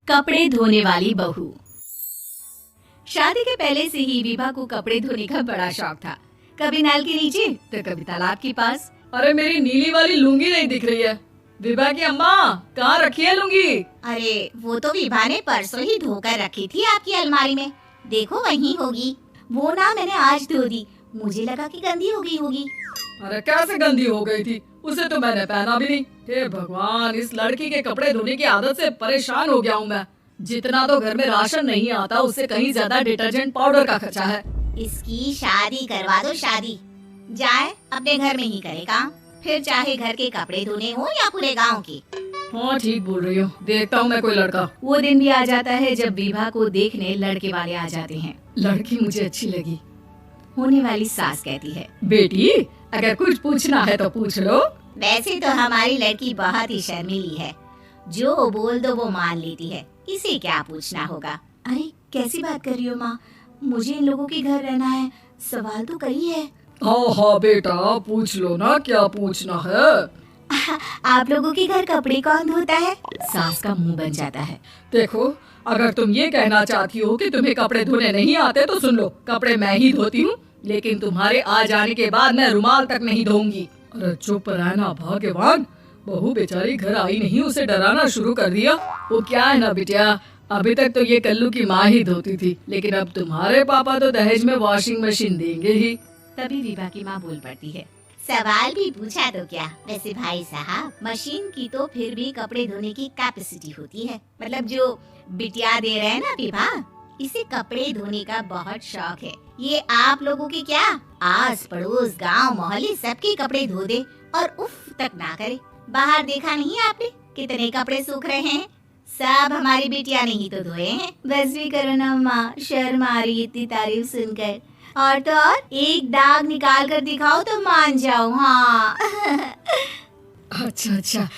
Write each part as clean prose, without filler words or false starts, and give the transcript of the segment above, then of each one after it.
कपड़े धोने वाली बहू। शादी के पहले से ही विभा को कपड़े धोने का बड़ा शौक था। कभी नल के नीचे तो कभी तालाब के पास। अरे मेरी नीली वाली लुंगी नहीं दिख रही है। विभा की अम्मा, कहाँ रखी है लुंगी? अरे वो तो विभा ने परसों ही धोकर रखी थी आपकी अलमारी में। देखो वहीं होगी। वो ना मैंने आज धो दी, मुझे लगा कि गंदी हो गई होगी। अरे कैसे गंदी हो गई थी? उसे तो मैंने पहना भी नहीं। हे भगवान, इस लड़की के कपड़े धोने की आदत से परेशान हो गया हूँ मैं। जितना तो घर में राशन नहीं आता, उससे कहीं ज्यादा डिटर्जेंट पाउडर का खर्चा है। इसकी शादी करवा दो, शादी जाए अपने घर में ही करे काम, फिर चाहे घर के कपड़े धोने हो या पूरे गांव के। हाँ ठीक बोल रही हो, देखता हूँ मैं कोई लड़का। वो दिन भी आ जाता है जब विभा को देखने लड़के वाले आ जाते हैं। लड़की मुझे अच्छी लगी। होने वाली सास कहती है, बेटी अगर कुछ पूछना है तो पूछ लो। वैसे तो हमारी लड़की बहुत ही शर्मीली है, जो बोल दो वो मान लेती है, इसे क्या पूछना होगा। अरे कैसी बात कर रही हो माँ, मुझे इन लोगों के घर रहना है, सवाल तो कई है। हाँ हाँ बेटा, पूछ लो ना, क्या पूछना है। आप लोगों के घर कपड़े कौन धोता है? सास का मुंह बन जाता है। देखो, अगर तुम ये कहना चाहती हो कि तुम्हें कपड़े धोने नहीं आते तो सुन लो, कपड़े मैं ही धोती हूँ, लेकिन तुम्हारे आ जाने के बाद मैं रुमाल तक नहीं धोऊंगी। अरे चुप रहना भगवान, बहू बेचारी घर आई नहीं, उसे डराना शुरू कर दिया। वो क्या है ना बिटिया, अभी तक तो ये कल्लू की माँ ही धोती थी, लेकिन अब तुम्हारे पापा तो दहेज में वॉशिंग मशीन देंगे ही। तभी विभा की माँ बोल पड़ती है, सवाल भी पूछा तो क्या। वैसे भाई साहब, मशीन की तो फिर भी कपड़े धोने की कैपेसिटी होती है। मतलब जो बिटिया दे रहे हैं ना विभा, इसे कपड़े धोने का बहुत शौक है। ये आप लोगों की क्या, आस पड़ोस गांव मोहल्ले सबके कपड़े धो दे और उफ तक ना करे। बाहर देखा नहीं आपने कितने कपड़े सूख रहे हैं? सब हमारी बिटिया ने ही तो धोए हैं। बस भी करो ना माँ, शर्म आ रही इतनी तारीफ सुनकर। और तो और एक दाग निकाल कर दिखाओ तो मान जाओ। हाँ अच्छा,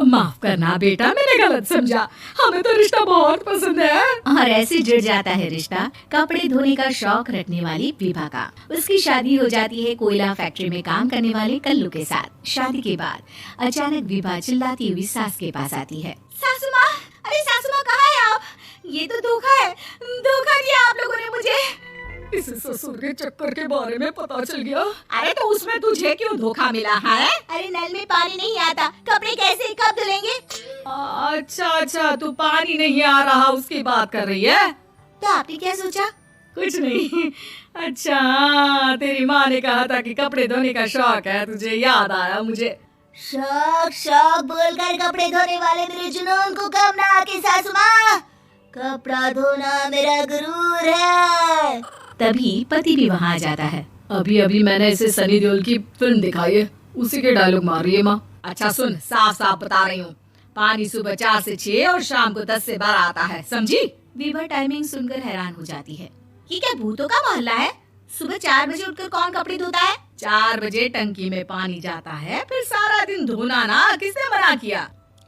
माफ करना बेटा, मैंने गलत समझा। हमें तो रिश्ता बहुत पसंद है। और ऐसे जुड़ जाता है रिश्ता कपड़े धोने का शौक रखने वाली विभा का। उसकी शादी हो जाती है कोयला फैक्ट्री में काम करने वाले कल्लू के साथ। शादी के बाद अचानक विभा चिल्लाती हुई सास के पास आती है। सासू माँ, अरे सासू माँ कहाँ है आप? ये तो धोखा है, धोखा दिया आप लोगों ने मुझे। इस ससुर के चक्कर के बारे में पता चल गया। अरे तो उसमें तुझे क्यों धोखा मिला है? अरे नल में पानी नहीं आता, कपड़े कैसे कब धुलेंगे? अच्छा, तू पानी नहीं आ रहा उसकी बात कर रही है। तो आपने क्या सोचा? कुछ नहीं। अच्छा, तेरी माँ ने कहा था कि कपड़े धोने का शौक है तुझे, याद आया मुझे। शौक बोलकर कपड़े धोने वाले मेरे जुनून को कम ना आके सासू माँ, कपड़ा धोना मेरा गुरूर है। तभी पति भी वहाँ आ जाता है। अभी मैंने इसे सनी देओल की फिल्म दिखाई है, उसी के डायलॉग मार रही है माँ। अच्छा सुन, साफ बता रही हूँ, पानी सुबह 4 से 6 और शाम को 10 से 12 आता है, समझी? विभा टाइमिंग सुनकर हैरान हो जाती है। ये क्या भूतों का मोहल्ला है? सुबह 4 बजे उठकर कौन कपड़े धोता है? 4 बजे टंकी में पानी जाता है, फिर सारा दिन धोना ना, किसने मना किया?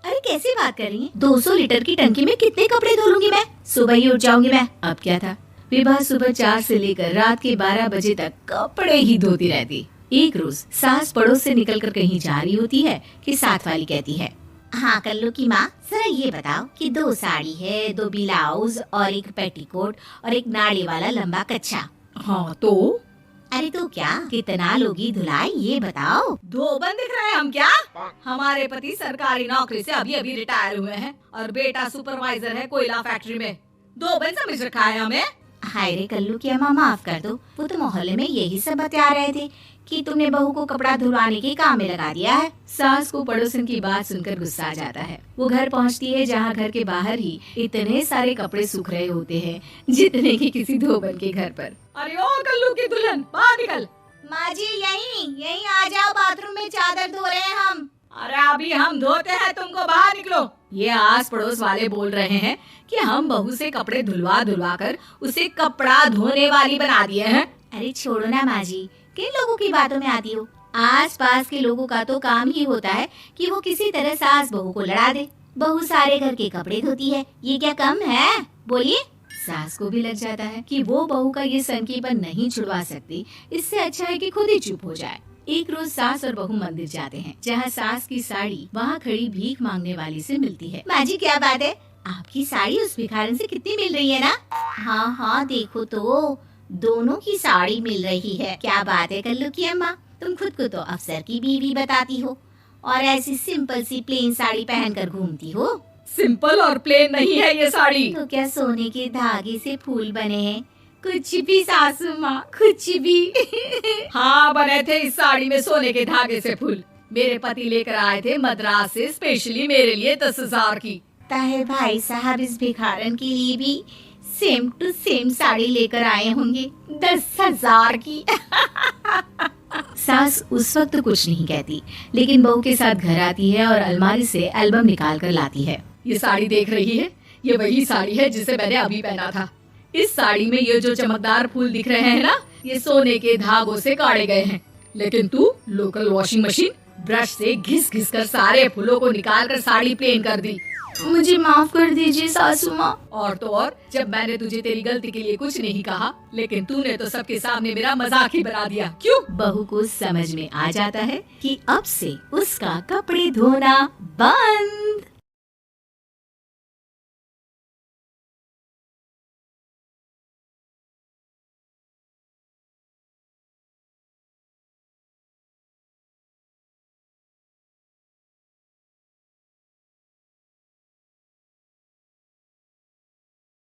अरे कैसी बात कर रही है? 200 लीटर की टंकी में कितने कपड़े धो लूंगी मैं? सुबह ही उठ जाऊंगी मैं। अब क्या था, विभा सुबह 4 से लेकर रात के 12 बजे तक कपड़े ही धोती रहती। एक रोज सास पड़ोस से निकलकर कहीं जा रही होती है कि साथ वाली कहती है, हाँ कल्लू की माँ, जरा ये बताओ कि 2 साड़ी है, 2 ब्लाउज और एक पेटीकोट और एक नाड़ी वाला लंबा कच्छा। हाँ तो? अरे तो क्या, कितना लोगी धुलाई ये बताओ। धोबन दिख रहे हैं हम क्या? हमारे पति सरकारी नौकरी से अभी रिटायर हुए हैं और बेटा सुपरवाइजर है कोयला फैक्ट्री में। धोबन समझ रखा है हमें? हाय रे कल्लू की अम्मा, माफ कर दो, वो तो मोहल्ले में यही सब बता रहे थे कि तुमने बहू को कपड़ा धुलवाने के काम में लगा दिया है। सास को पड़ोसन की बात सुनकर गुस्सा आ जाता है। वो घर पहुंचती है जहां घर के बाहर ही इतने सारे कपड़े सूख रहे होते हैं जितने कि किसी धोबन के घर पर। अरे ओ कल्लू की दुल्हन, बाहर निकल। माँ जी यहीं आ जाओ, बाथरूम में चादर धो रहे हैं हम। अरे अभी हम धोते हैं, तुमको बाहर निकलो। ये आस पड़ोस वाले बोल रहे हैं कि हम बहू से कपड़े धुलवा कर उसे कपड़ा धोने वाली बना दिए हैं। अरे छोड़ो ना माँ जी, किन लोगों की बातों में आती हो? आस पास के लोगों का तो काम ही होता है कि वो किसी तरह सास बहू को लड़ा दे। बहू सारे घर के कपड़े धोती है, ये क्या कम है? बोलिए। सास को भी लग जाता है कि वो बहू का ये संकीपन नहीं छुड़वा सकती, इससे अच्छा है कि खुद ही चुप हो जाए। एक रोज सास और बहू मंदिर जाते हैं, जहाँ सास की साड़ी वहाँ खड़ी भीख मांगने वाली से मिलती है। माँ जी क्या बात है, आपकी साड़ी उस भिखारन से कितनी मिल रही है ना? हाँ हाँ देखो तो, दोनों की साड़ी मिल रही है। क्या बात है कल्लू की अम्मा, तुम खुद को तो अफसर की बीवी बताती हो और ऐसी सिंपल सी प्लेन साड़ी पहनकर घूमती हो। सिंपल और प्लेन नहीं है ये साड़ी। तो क्या सोने के धागे से फूल बने हैं? कुछ भी सासू माँ, कुछ भी। हाँ बने थे इस साड़ी में सोने के धागे से फूल। मेरे पति लेकर आए थे मद्रास से स्पेशली मेरे लिए 10,000 की। ताहे भाई साहब इस भिखारन के लिए भी सेम टू सेम साड़ी लेकर आए होंगे 10,000 की। सास उस वक्त तो कुछ नहीं कहती, लेकिन बहू के साथ घर आती है और अलमारी से एल्बम निकाल कर लाती है। ये साड़ी देख रही है, ये वही साड़ी है जिसे मैंने अभी पहना था। इस साड़ी में ये जो चमकदार फूल दिख रहे हैं ना, ये सोने के धागों से काटे गए हैं। लेकिन तू लोकल वॉशिंग मशीन ब्रश से घिस घिस कर सारे फूलों को निकाल कर साड़ी प्लेन कर दी। मुझे माफ कर दीजिए सासू माँ। और तो और, जब मैंने तुझे तेरी गलती के लिए कुछ नहीं कहा, लेकिन तूने तो सबके सामने मेरा मजाक ही बना दिया। क्यों? बहू को समझ में आ जाता है कि अब से उसका कपड़े धोना बंद।